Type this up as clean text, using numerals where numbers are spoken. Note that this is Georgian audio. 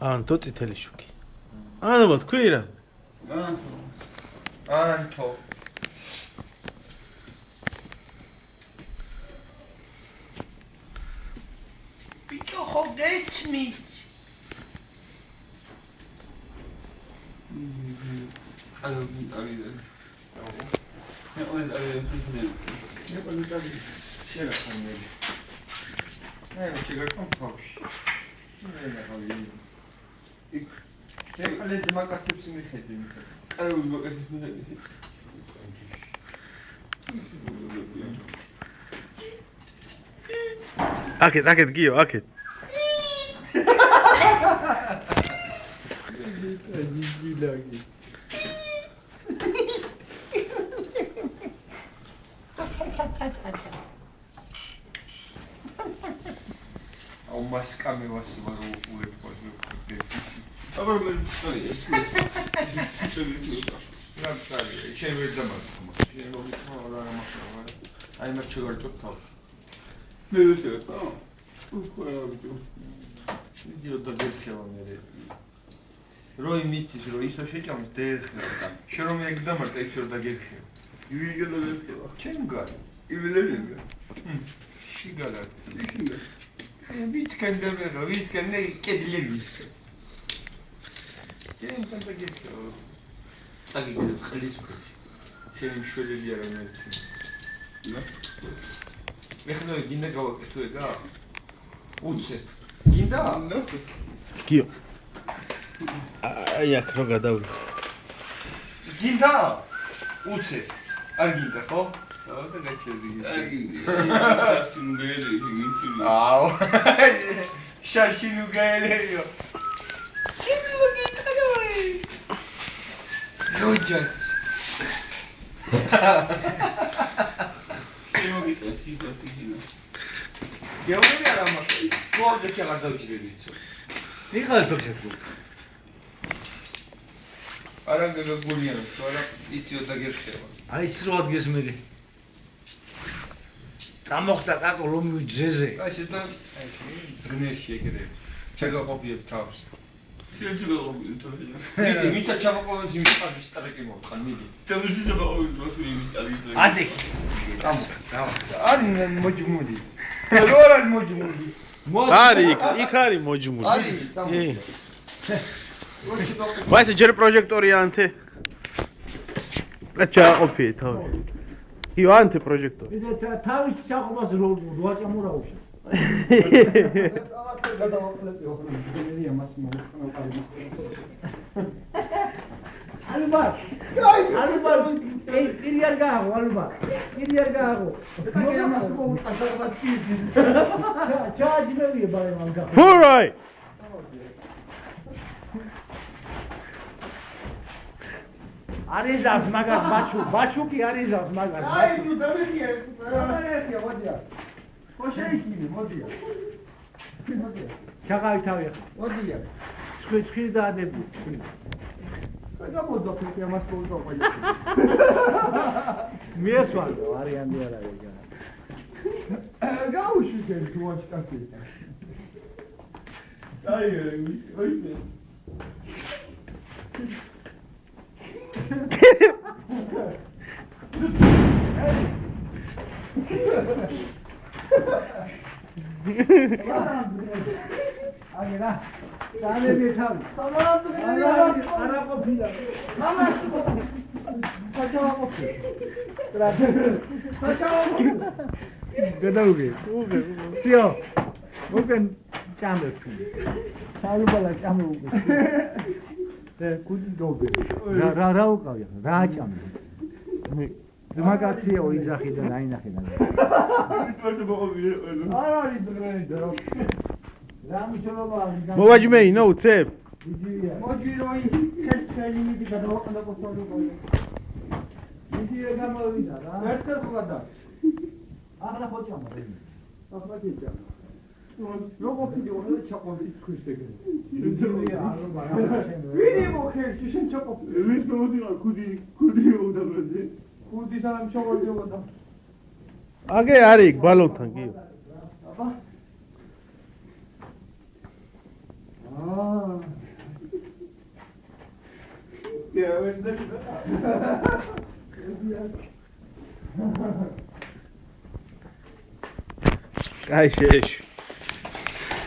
ანთო წითელი შუქი. ანუ თქვი რა? ანთო. ბიჭო ხო გეცმით? აქეთ გიო, აქეთ. აუ მასკამე ვასიბა რო უეფოს აბა მე ეს შეიძლება რა წარია შენ ვერ დამარცხო შენ მოგიწვა რა გამახსოვრა აი მე შეგარჭოთ თავს მე ვეცე უკვე ვიჯო ვიდეო დაგექევა მე როი მიცის რო ისო შეჭამს დაერხება შენ რომ ეგ დამარცხე ეს რო დაგექევა ვიგე დაგექევა ჩემ გარი ივილერინგა შიგალა ისინი ვიც კენდერა ვიც კენდე კედლების შენ დაგექევა წაგიგე ხლის ქვეშ შენ შველები არა მერცი მე ხნო გინდა გავაკეთო ეგა უცე გინდა გიო აი აქ რო გადავი გინდა უცე არ გინდა ხო და გაჩერდი არ გინდა შაშინუგელი აუ შაშინუგელიო ჩინუ მოგიტყოი როჯაც გეუბნები არა მაქვს გორდე ჩაღარ დავჭირებიცო მიხალ თორშეთო არა გაგულიანო თორა იციო დაგერხება აი ის რო ადგეს მე წამოხდა კაკო ლომი ჯეზე აი შედა ზგნერში ეგრე ჩაგაყოფიებ თავს შეიძლება გაყოფიებ თავს მიდი მიცა ჩავაყოვოს იმის პარკის ტრეკი მოვხან მიდი თემში ჩავაყოვოს მოსული იმის პარკის ტრეკი ადექი არი მოჯმული რო არ მოჯმული არის იქ არის მოჯმული არის ვაის ჯერ პროჟექტორია ანთე ჩააყოფიე თავი ი ანთე პროჟექტორი და თავის ჩაყობას რო ვაჭამურავში ალბათ კირიარ გააღო ალბათ კირიარ გააღო ჩააჯმევია ბარე მანგა ფურაი არიზავს მაგას ბაჩუკი არიზავს მაგას აი ნუ დამეკია მოდია ხო შეიქინე მოდია ჩაღავი თავი ახლა მოდია ცხრი დაადები საგამოდო ფიქრია მას პოულტობა მიესვალო არიანდი არა ეგა გაუშვიდე თუ ვაჭკაფი აი ოი აგერა დანები თავი არა ყოფილა მამა საჭავაყოფი გადაუგე სიო მოგენ ჭამებში საუბალა ჭამოუგე და კუდი დოგე რა უკავია რა ჭამე მაგაცია ოიძახი და დაინახე და არ არის დროინდა მოვაჯმეინო უცებ მოჯიროი ხელში მიდი გადავაყენო პოსტოლი მიდი გამოვიდა რა ერთხელ ხო გადა ახლა ხო ჭამა ახლა კი ჭამა როგორ ფიდი ოღონდ ჩაყოლი თქვის ეგრე ვინი მოხერში შენ ჩაყოლი ვის მოდინა კუდი უდაბროდი კუდი სამ ჩაყოლი და აგე არის ბალონთან გიო აბა კაი შეეშვი.